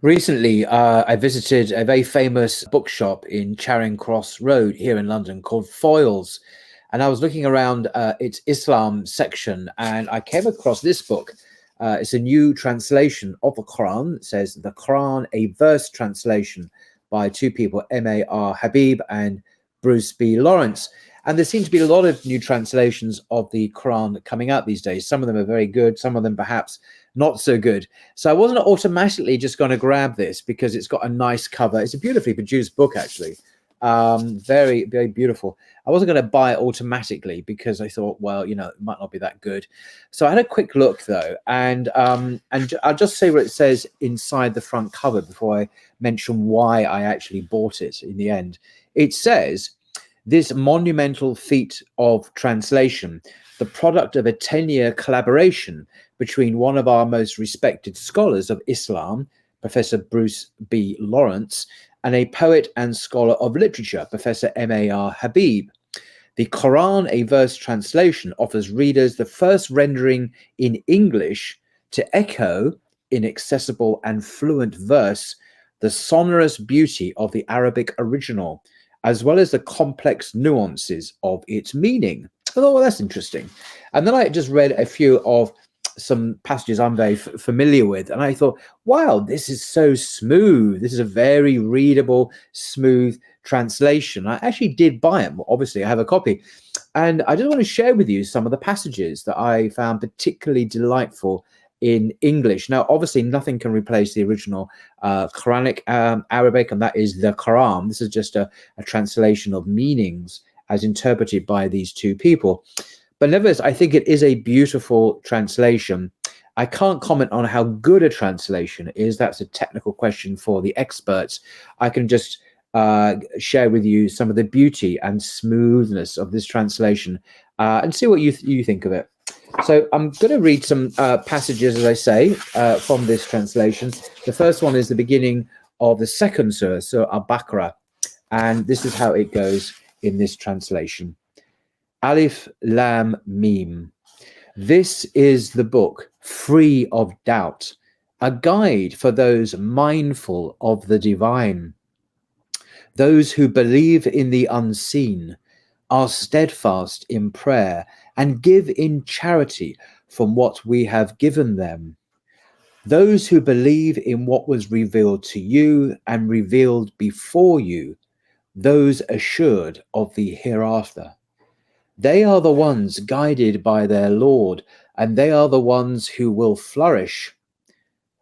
Recently, I visited a very famous bookshop in Charing Cross Road here in London called Foyles. And I was looking around its Islam section and I came across this book. It's a new translation of the Quran. It says The Quran, a verse translation by two people, M.A.R. Habib and Bruce B. Lawrence. And there seem to be a lot of new translations of the Quran coming out these days. Some of them are very good, some of them perhaps not so good. So I wasn't automatically just going to grab this because it's got a nice cover. It's a beautifully produced book, actually. Very, very beautiful. I wasn't going to buy it automatically because I thought, well, it might not be that good. So I had a quick look though, and I'll just say what it says inside the front cover before I mention why I actually bought it in the end. It says, this monumental feat of translation, the product of a 10-year collaboration between one of our most respected scholars of Islam, Professor Bruce B. Lawrence, and a poet and scholar of literature, Professor M.A.R. Habib. The Quran, a verse translation, offers readers the first rendering in English to echo, in accessible and fluent verse, the sonorous beauty of the Arabic original, as well as the complex nuances of its meaning. I thought, well, that's interesting. And then I just read a few of some passages I'm very familiar with, and I thought, wow, this is so smooth. This is a very readable, smooth translation. I actually did buy it. Obviously, I have a copy. And I just want to share with you some of the passages that I found particularly delightful in English. Now, obviously, nothing can replace the original Quranic Arabic, and that is the Quran. This is just a translation of meanings as interpreted by these two people. But nevertheless, I think it is a beautiful translation. I can't comment on how good a translation is. That's a technical question for the experts. I can just share with you some of the beauty and smoothness of this translation and see what you think of it. So I'm going to read some passages, as I say, from this translation. The first one is the beginning of the second surah, Surah Al-Baqarah. And this is how it goes in this translation. Alif Lam Mim. This is the book free of doubt, a guide for those mindful of the divine, those who believe in the unseen, are steadfast in prayer, and give in charity from what we have given them. Those who believe in what was revealed to you and revealed before you, those assured of the hereafter. They are the ones guided by their Lord, and they are the ones who will flourish.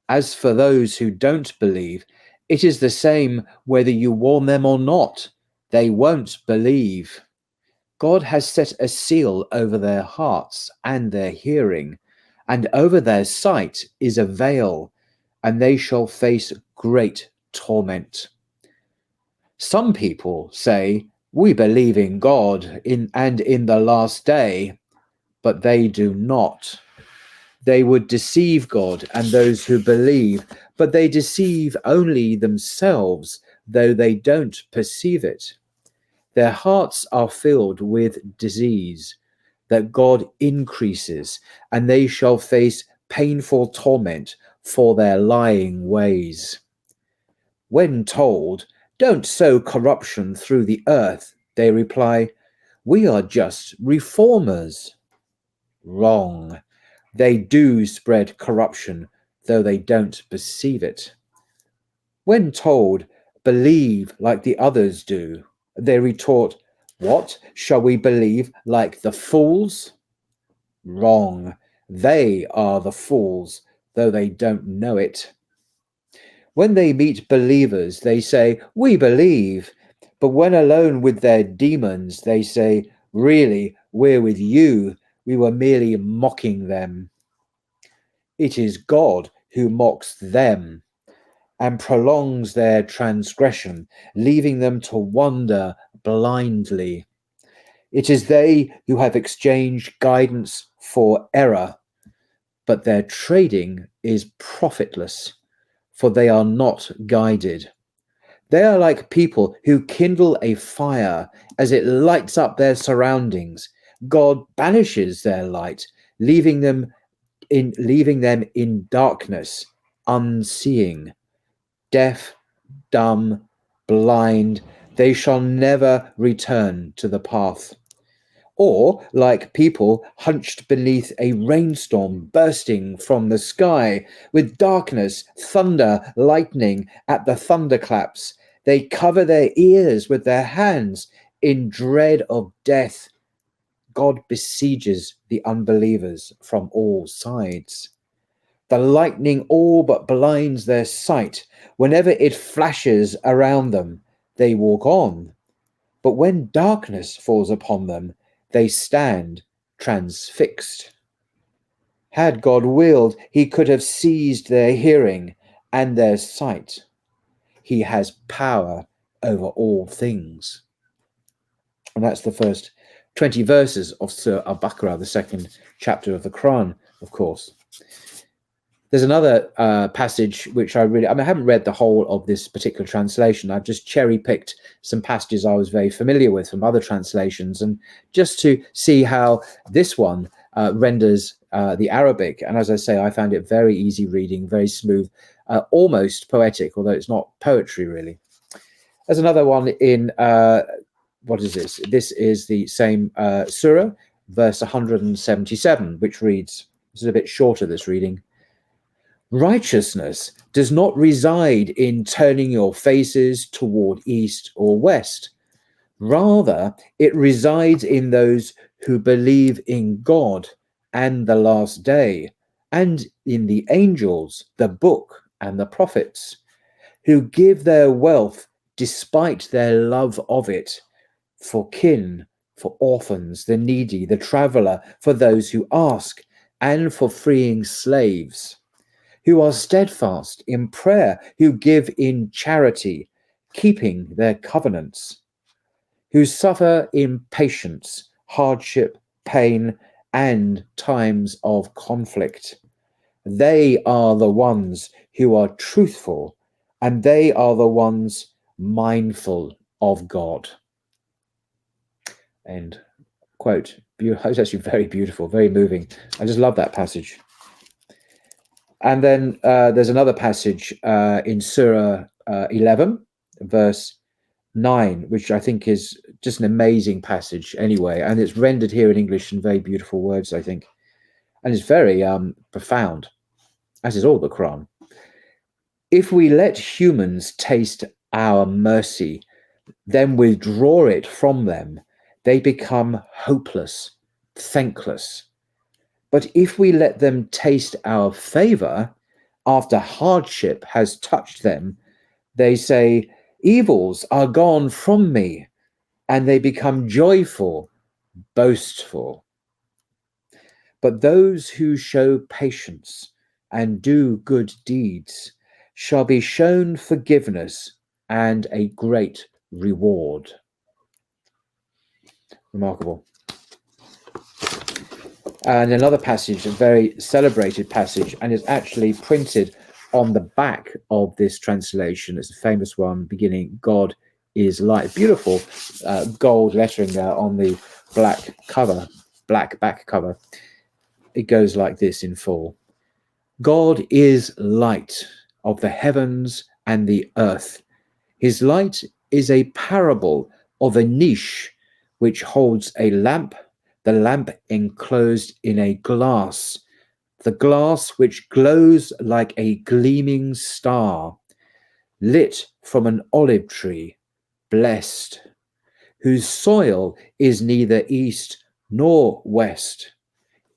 As for those who don't believe, it is the same whether you warn them or not. They won't believe. God has set a seal over their hearts and their hearing, and over their sight is a veil, and they shall face great torment. Some people say, we believe in God and in the last day, but they do not. They would deceive God and those who believe, but they deceive only themselves, though they don't perceive it. Their hearts are filled with disease, that God increases, and they shall face painful torment for their lying ways. When told, don't sow corruption through the earth, they reply, we are just reformers. Wrong. They do spread corruption, though they don't perceive it. When told, believe like the others do, they retort, what, shall we believe like the fools? Wrong. They are the fools, though they don't know it. When they meet believers, they say, we believe. But when alone with their demons, they say, really, we're with you. We were merely mocking them. It is God who mocks them and prolongs their transgression, leaving them to wander blindly. It is they who have exchanged guidance for error, but their trading is profitless, for they are not guided. They are like people who kindle a fire as it lights up their surroundings. God banishes their light, leaving them in darkness, unseeing. deaf, dumb, blind, they shall never return to the path. Or like people hunched beneath a rainstorm bursting from the sky, with darkness, thunder, lightning at the thunderclaps, they cover their ears with their hands in dread of death. God besieges the unbelievers from all sides. The lightning all but blinds their sight. Whenever it flashes around them, they walk on. But when darkness falls upon them, they stand transfixed. Had God willed, he could have seized their hearing and their sight. He has power over all things. And that's the first 20 verses of Surah Al-Baqarah, the second chapter of the Qur'an, of course. There's another passage which I haven't read the whole of this particular translation. I've just cherry-picked some passages I was very familiar with from other translations, and just to see how this one renders the Arabic. And as I say, I found it very easy reading, very smooth, almost poetic, although it's not poetry really. There's another one in, what is this? This is the same surah, verse 177, which reads, this is a bit shorter, this reading. Righteousness does not reside in turning your faces toward east or west. Rather, it resides in those who believe in God and the last day, and in the angels, the book, and the prophets, who give their wealth despite their love of it, for kin, for orphans, the needy, the traveller, for those who ask, and for freeing slaves, who are steadfast in prayer, who give in charity, keeping their covenants, who suffer in patience, hardship, pain, and times of conflict. They are the ones who are truthful, and they are the ones mindful of God. End quote. It's actually very beautiful, very moving. I just love that passage. And then there's another passage in Surah 11, verse 9, which I think is just an amazing passage anyway. And it's rendered here in English in very beautiful words, I think. And it's very profound, as is all the Quran. If we let humans taste our mercy, then withdraw it from them, they become hopeless, thankless. But if we let them taste our favor, after hardship has touched them, they say, evils are gone from me, and they become joyful, boastful. But those who show patience and do good deeds shall be shown forgiveness and a great reward. Remarkable. And another passage, a very celebrated passage, and is actually printed on the back of this translation. It's a famous one beginning, God is light. Beautiful gold lettering there on the black cover, black back cover. It goes like this in full. God is light of the heavens and the earth. His light is a parable of a niche which holds a lamp, the lamp enclosed in a glass, the glass which glows like a gleaming star, lit from an olive tree, blessed, whose soil is neither east nor west.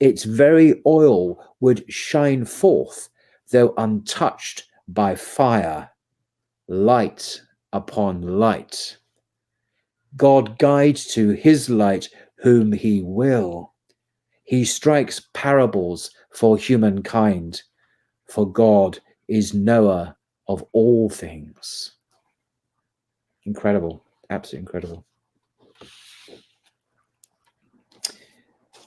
Its very oil would shine forth, though untouched by fire, light upon light. God guides to his light whom he will. He strikes parables for humankind, for God is knower of all things. Incredible, absolutely incredible.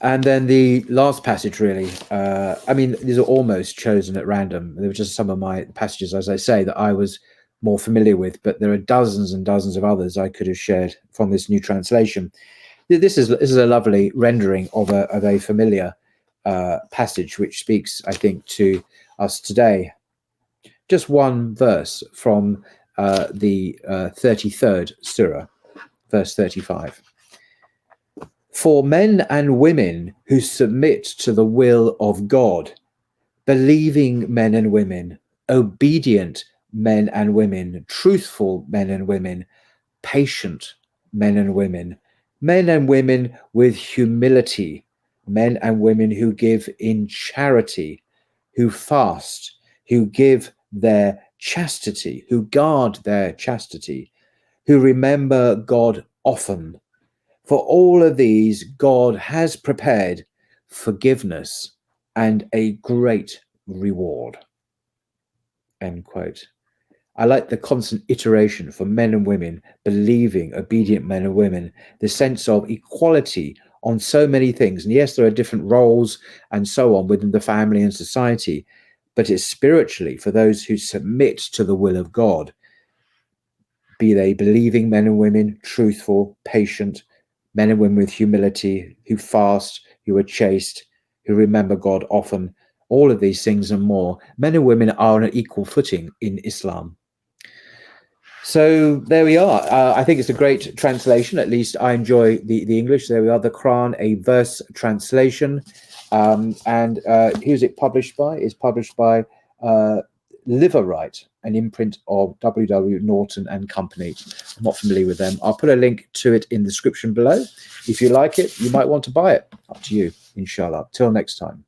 And then the last passage, really, I mean, these are almost chosen at random. They were just some of my passages, as I say, that I was more familiar with, but there are dozens and dozens of others I could have shared from this new translation. This is a lovely rendering of a familiar passage, which speaks, I think, to us today. just one verse from the 33rd Surah, verse 35. For men and women who submit to the will of God, believing men and women, obedient men and women, truthful men and women, patient men and women with humility, men and women who give in charity, who fast, who give their chastity, who guard their chastity, who remember God often. For all of these, God has prepared forgiveness and a great reward. End quote. I like the constant iteration for men and women, believing, obedient men and women, the sense of equality on so many things. And yes, there are different roles and so on within the family and society, but it's spiritually for those who submit to the will of God, be they believing men and women, truthful, patient, men and women with humility, who fast, who are chaste, who remember God often, all of these things and more. Men and women are on an equal footing in Islam. So there we are. I think it's a great translation. At least I enjoy the English. There we are, the Qur'an, a verse translation. And who's it published by? It's published by Liverwrite, an imprint of W.W. Norton and Company. I'm not familiar with them. I'll put a link to it in the description below. If you like it, you might want to buy it. Up to you, inshallah. Till next time.